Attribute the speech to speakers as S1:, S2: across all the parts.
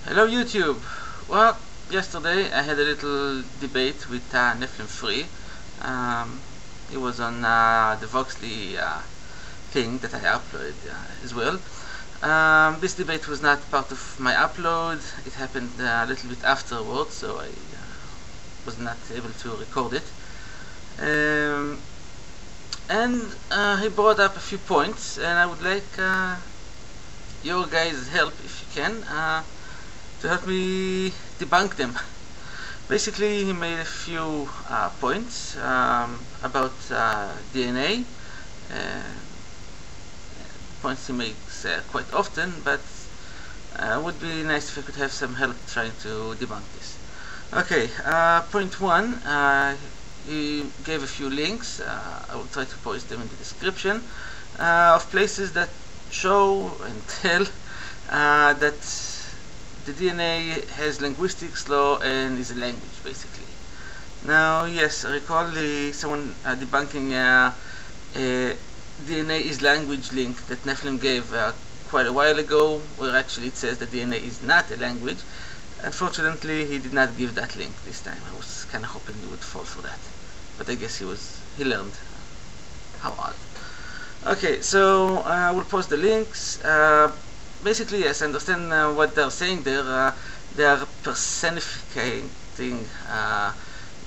S1: Hello YouTube! Well, yesterday I had a little debate with Nephilimfree. It was on the Voxley thing that I uploaded as well. This debate was not part of my upload. It happened a little bit afterwards, so I was not able to record it. And he brought up a few points, and I would like your guys' help, if you can, to help me debunk them. Basically, he made a few points about DNA, points he makes quite often, but it would be nice if I could have some help trying to debunk this. Okay, point one, he gave a few links. I will try to post them in the description, of places that show and tell that the DNA has linguistics law and is a language, basically. Now, yes, I recall someone debunking a DNA is language link that Nephilim gave quite a while ago, where actually it says that DNA is not a language. Unfortunately, he did not give that link this time. I was kind of hoping he would fall for that, but I guess he learned. How odd. Okay, so we'll post the links. Basically, yes, I understand what they're saying there. They are personifying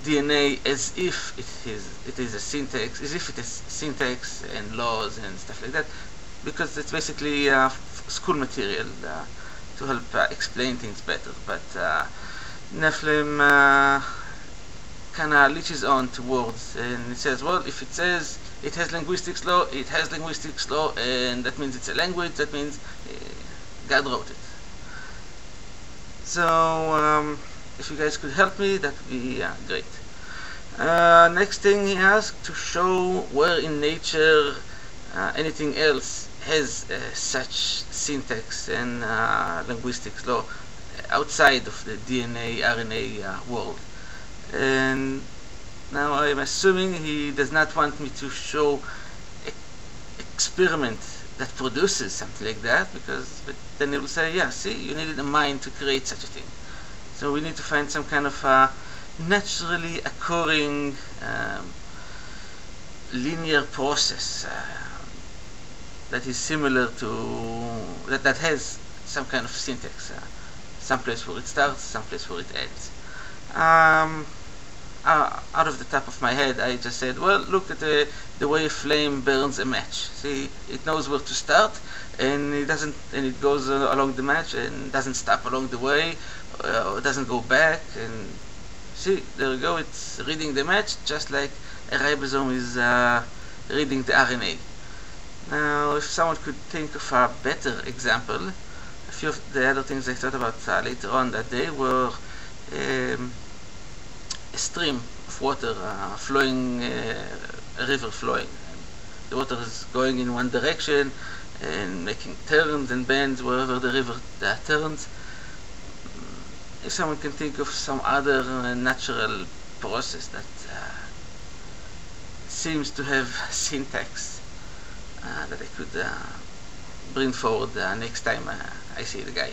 S1: DNA as if it is a syntax, as if it is syntax and laws and stuff like that, because it's basically school material to help explain things better. But Nephilim kind of leeches on to words, and it says, well, if it says it has linguistics law, it has linguistics law, and that means it's a language. That means God wrote it. So if you guys could help me, that would be great. Next thing, he asked to show where in nature anything else has such syntax and linguistics law outside of the DNA, RNA world. And now I'm assuming he does not want me to show experiment that produces something like that, but then he will say, yeah, see, you needed a mind to create such a thing. So we need to find some kind of naturally occurring linear process that is similar to, that has some kind of syntax, some place where it starts, some place where it ends. Out of the top of my head, I just said, well, look at the way a flame burns a match. See, it knows where to start, and it goes along the match and doesn't stop along the way, or doesn't go back. And see, there we go. It's reading the match just like a ribosome is reading the RNA. Now, if someone could think of a better example, a few of the other things I thought about later on that day were a stream of water flowing, a river flowing. The water is going in one direction and making turns and bends wherever the river turns. If someone can think of some other natural process that seems to have syntax that I could bring forward next time I see the guy.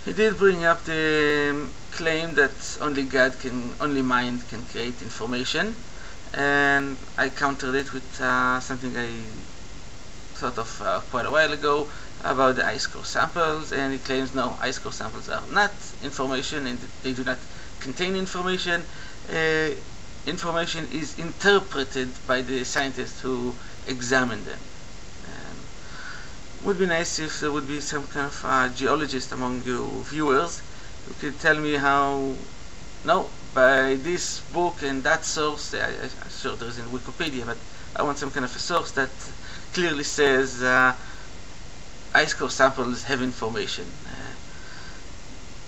S1: He did bring up the claim that only mind can create information, and I countered it with something I thought of quite a while ago about the ice core samples, and he claims no, ice core samples are not information and they do not contain information. Information is interpreted by the scientists who examine them. Would be nice if there would be some kind of geologist among you viewers who could tell me how, no, by this book and that source, I'm sure there is in Wikipedia, but I want some kind of a source that clearly says ice core samples have information.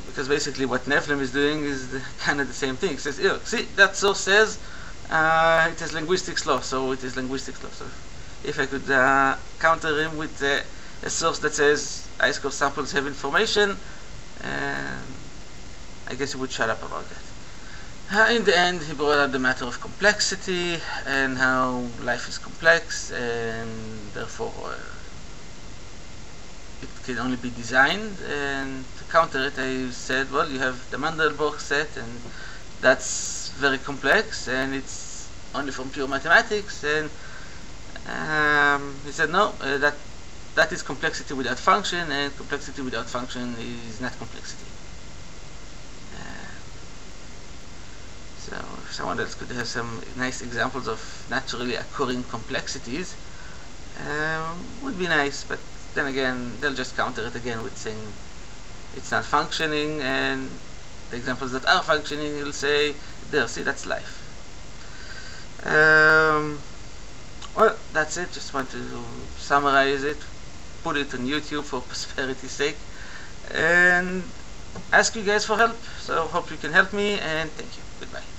S1: Because basically what Nephilim is doing is kind of the same thing. It says, see, that source says it has linguistics law, so it is linguistics law. So if I could counter him with a source that says ice core samples have information, I guess he would shut up about that. In the end, he brought up the matter of complexity and how life is complex, and therefore it can only be designed, and to counter it I said, well, you have the Mandelbrot set, and that's very complex and it's only from pure mathematics, and he said no, that is complexity without function, and complexity without function is not complexity. So if someone else could have some nice examples of naturally occurring complexities, would be nice, but then again they'll just counter it again with saying it's not functioning, and the examples that are functioning, you'll say, there, see, that's life. Well, that's it. Just want to summarize it, put it on YouTube for prosperity's sake, and ask you guys for help. So hope you can help me, and thank you. Goodbye.